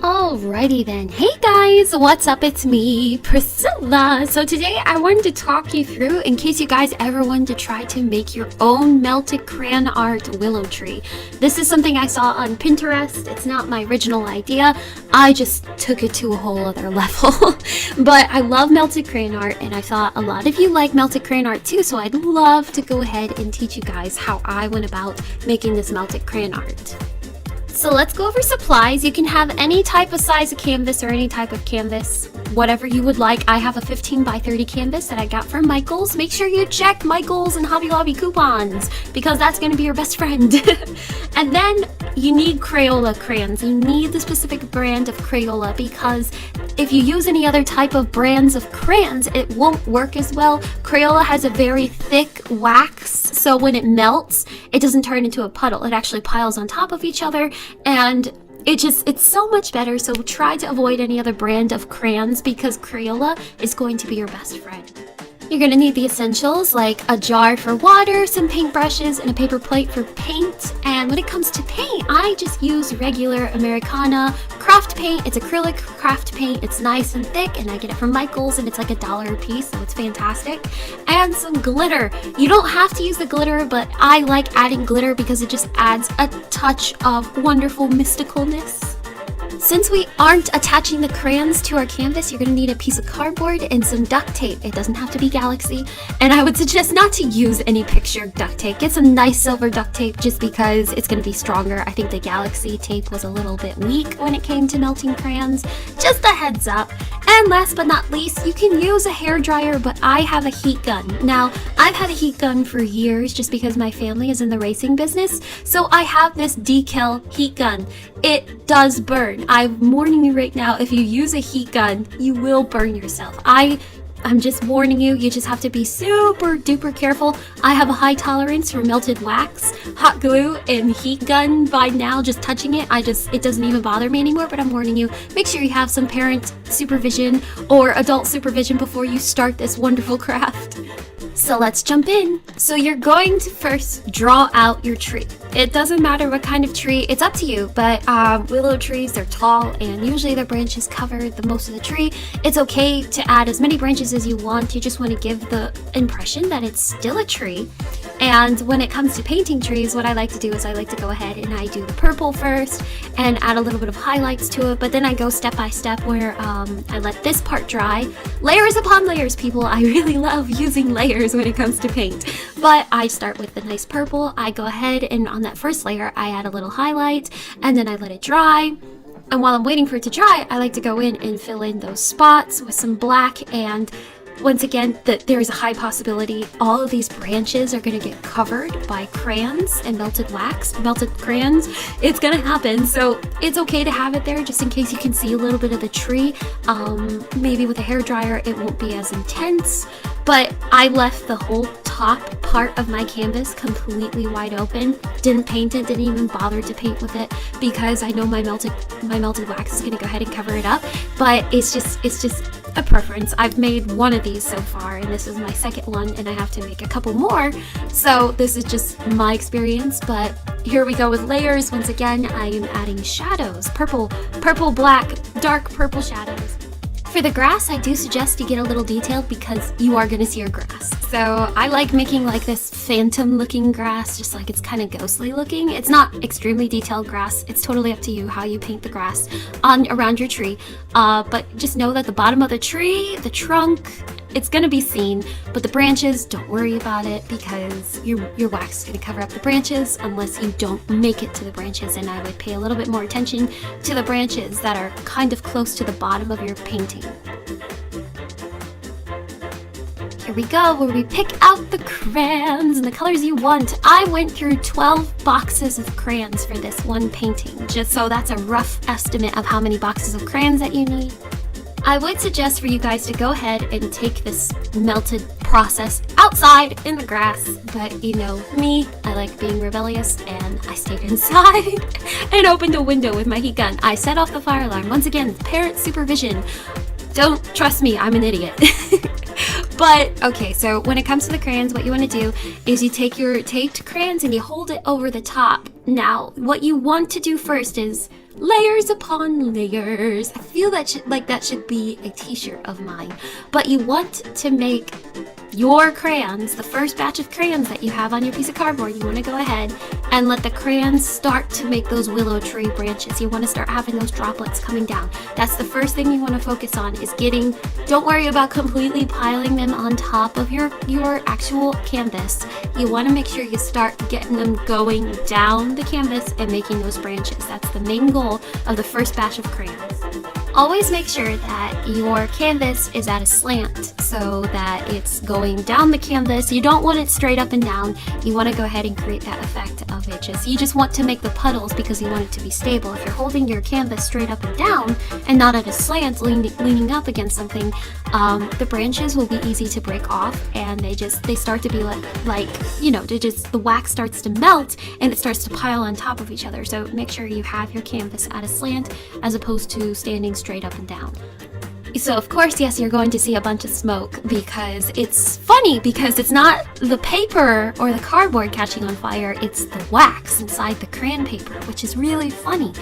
Alrighty then. Hey guys, what's up? It's me, Priscilla. So today I wanted to talk you through, in case you guys ever wanted to try to make your own melted crayon art willow tree. This is something I saw on Pinterest. It's not my original idea. I just took it to a whole other level. But I love melted crayon art, and I thought a lot of you like melted crayon art too, so I'd love to go ahead and teach you guys how I went about making this melted crayon art. So let's go over supplies. You can have any type of size of canvas or any type of canvas, whatever you would like. I have a 15 by 30 canvas that I got from Michaels. Make sure you check Michaels and Hobby Lobby coupons because that's going to be your best friend. And then you need Crayola crayons. You need the specific brand of Crayola because if you use any other type of brands of crayons, it won't work as well. Crayola has a very thick wax, so when it melts, it doesn't turn into a puddle. It actually piles on top of each other, and it's so much better. So try to avoid any other brand of crayons because Crayola is going to be your best friend. You're going to need the essentials like a jar for water, some paintbrushes, and a paper plate for paint. And when it comes to paint, I just use regular Americana craft paint. It's acrylic craft paint. It's nice and thick, and I get it from Michaels, and it's like $1 a piece, so it's fantastic. And some glitter. You don't have to use the glitter, but I like adding glitter because it just adds a touch of wonderful mysticalness. Since we aren't attaching the crayons to our canvas, you're going to need a piece of cardboard and some duct tape. It doesn't have to be Galaxy. And I would suggest not to use any picture duct tape. Get some nice silver duct tape just because it's going to be stronger. I think the Galaxy tape was a little bit weak when it came to melting crayons. Just a heads up. And last but not least, you can use a hairdryer, but I have a heat gun. Now, I've had a heat gun for years just because my family is in the racing business. So I have this decal heat gun. It does burn. I'm warning you right now, if you use a heat gun, you will burn yourself. I'm just warning you, you just have to be super duper careful. I have a high tolerance for melted wax, hot glue, and heat gun. By now, just touching it, it doesn't even bother me anymore, but I'm warning you, make sure you have some parent supervision or adult supervision before you start this wonderful craft. So let's jump in. So you're going to first draw out your tree. It doesn't matter what kind of tree, it's up to you, but willow trees, they're tall and usually their branches cover the most of the tree. It's okay to add as many branches as you want. You just want to give the impression that it's still a tree. And when it comes to painting trees, what I like to do is I like to go ahead and I do the purple first and add a little bit of highlights to it, but then I go step by step where I let this part dry. Layers upon layers, people. I really love using layers when it comes to paint. But I start with the nice purple. I go ahead and on that first layer, I add a little highlight and then I let it dry. And while I'm waiting for it to dry, I like to go in and fill in those spots with some black. And once again, there is a high possibility all of these branches are going to get covered by crayons and melted wax, melted crayons. It's going to happen, so it's okay to have it there just in case you can see a little bit of the tree. Maybe with a hairdryer it won't be as intense, but I left the whole top part of my canvas completely wide open. Didn't paint it, didn't even bother to paint with it because I know my melted wax is going to go ahead and cover it up, but it's just a preference. I've made one of these so far, and this is my second one, and I have to make a couple more. So this is just my experience, but here we go with layers. Once again, I am adding shadows, purple, black, dark purple shadows. For the grass, I do suggest you get a little detailed because you are going to see your grass. So I like making like this phantom looking grass, just like it's kind of ghostly looking. It's not extremely detailed grass. It's totally up to you how you paint the grass around your tree. But just know that the bottom of the tree, the trunk, it's going to be seen, but the branches, don't worry about it because your wax is going to cover up the branches unless you don't make it to the branches, and I would pay a little bit more attention to the branches that are kind of close to the bottom of your painting. Here we go, where we pick out the crayons and the colors you want. I went through 12 boxes of crayons for this one painting, just so that's a rough estimate of how many boxes of crayons that you need. I would suggest for you guys to go ahead and take this melted process outside in the grass, but you know me, I like being rebellious, and I stayed inside and opened a window with my heat gun. I set off the fire alarm. Once again, parent supervision. Don't trust me, I'm an idiot. But okay, so when it comes to the crayons, what you want to do is you take your taped crayons and you hold it over the top. Now, what you want to do first is layers upon layers. I feel that should be a t-shirt of mine. But you want to make your crayons, the first batch of crayons that you have on your piece of cardboard, you want to go ahead and let the crayons start to make those willow tree branches. You want to start having those droplets coming down. That's the first thing you want to focus on, is getting, don't worry about completely piling them on top of your actual canvas. You want to make sure you start getting them going down the canvas and making those branches. That's the main goal of the first batch of crayons. Always make sure that your canvas is at a slant so that it's going down the canvas. You don't want it straight up and down. You want to go ahead and create that effect of it. You just want to make the puddles because you want it to be stable. If you're holding your canvas straight up and down and not at a slant, leaning up against something, the branches will be easy to break off, and they start to be the wax starts to melt and it starts to pile on top of each other. So make sure you have your canvas at a slant as opposed to standing straight up and down. So of course, yes, you're going to see a bunch of smoke because it's funny, because it's not the paper or the cardboard catching on fire, it's the wax inside the crayon paper, which is really funny.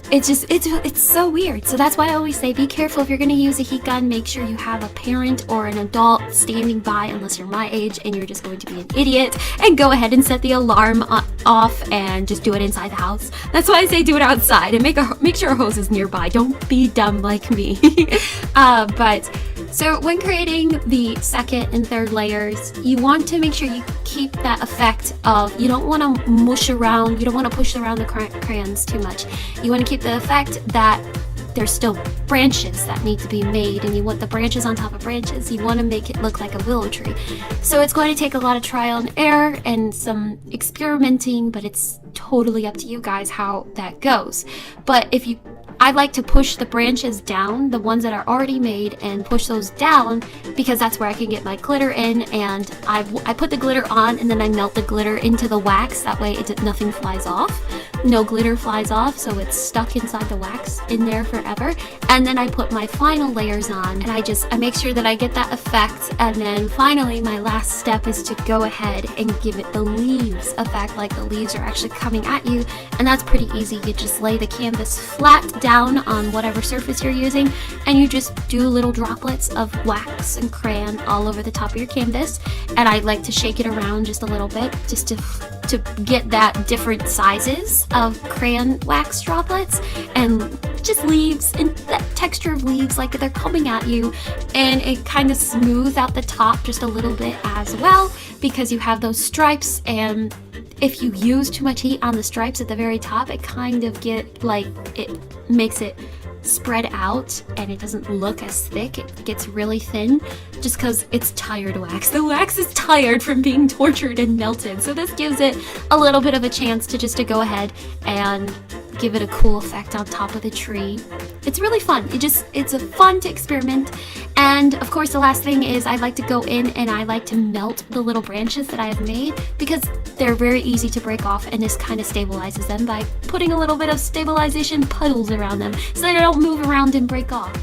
It's so weird. So that's why I always say be careful if you're going to use a heat gun. Make sure you have a parent or an adult standing by, unless you're my age and you're just going to be an idiot and go ahead and set the alarm off and just do it inside the house. That's why I say do it outside and make sure a hose is nearby. Don't be dumb like me. So when creating the second and third layers, you want to make sure you keep that effect of, you don't want to mush around, you don't want to push around the crayons too much. You want to keep the effect that there's still branches that need to be made, and you want the branches on top of branches. You want to make it look like a willow tree. So it's going to take a lot of trial and error and some experimenting, but it's totally up to you guys how that goes. But I like to push the branches down, the ones that are already made, and push those down because that's where I can get my glitter in, and I put the glitter on and then I melt the glitter into the wax. That way nothing flies off. No glitter flies off, so it's stuck inside the wax in there forever. And then I put my final layers on, and I make sure that I get that effect. And then finally, my last step is to go ahead and give it the leaves effect, like the leaves are actually coming at you. And that's pretty easy. You just lay the canvas flat down on whatever surface you're using, and you just do little droplets of wax and crayon all over the top of your canvas. And I like to shake it around just a little bit, just to get that different sizes of crayon wax droplets, and just leaves and that texture of leaves, like they're coming at you, and it kind of smooths out the top just a little bit as well, because you have those stripes. And if you use too much heat on the stripes at the very top, it kind of it makes it spread out and it doesn't look as thick. It gets really thin just because it's tired wax. The wax is tired from being tortured and melted, so this gives it a little bit of a chance to go ahead and give it a cool effect on top of the tree. It's really fun. It's a fun to experiment. And of course, the last thing is I like to go in and I like to melt the little branches that I have made, because they're very easy to break off, and this kind of stabilizes them by putting a little bit of stabilization puddles around them so they don't move around and break off.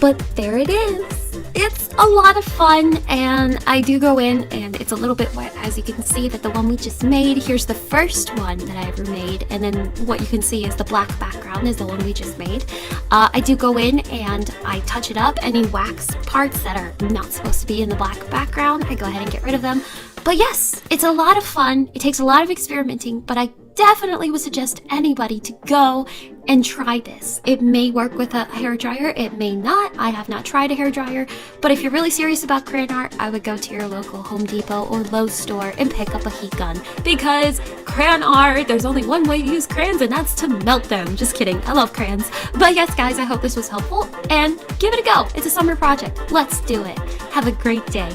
But there it is. It's a lot of fun, and I do go in and it's a little bit wet, as you can see that the one we just made. Here's the first one that I ever made, and then what you can see is the black background is the one we just made. I do go in and I touch it up. Any wax parts that are not supposed to be in the black background, I go ahead and get rid of them. But yes, it's a lot of fun. It takes a lot of experimenting, but I definitely would suggest anybody to go and try this. It may work with a hairdryer, it may not. I have not tried a hairdryer, but if you're really serious about crayon art, I would go to your local Home Depot or Lowe's store and pick up a heat gun, because crayon art, there's only one way to use crayons, and that's to melt them. Just kidding, I love crayons. But yes, guys, I hope this was helpful, and give it a go. It's a summer project. Let's do it. Have a great day.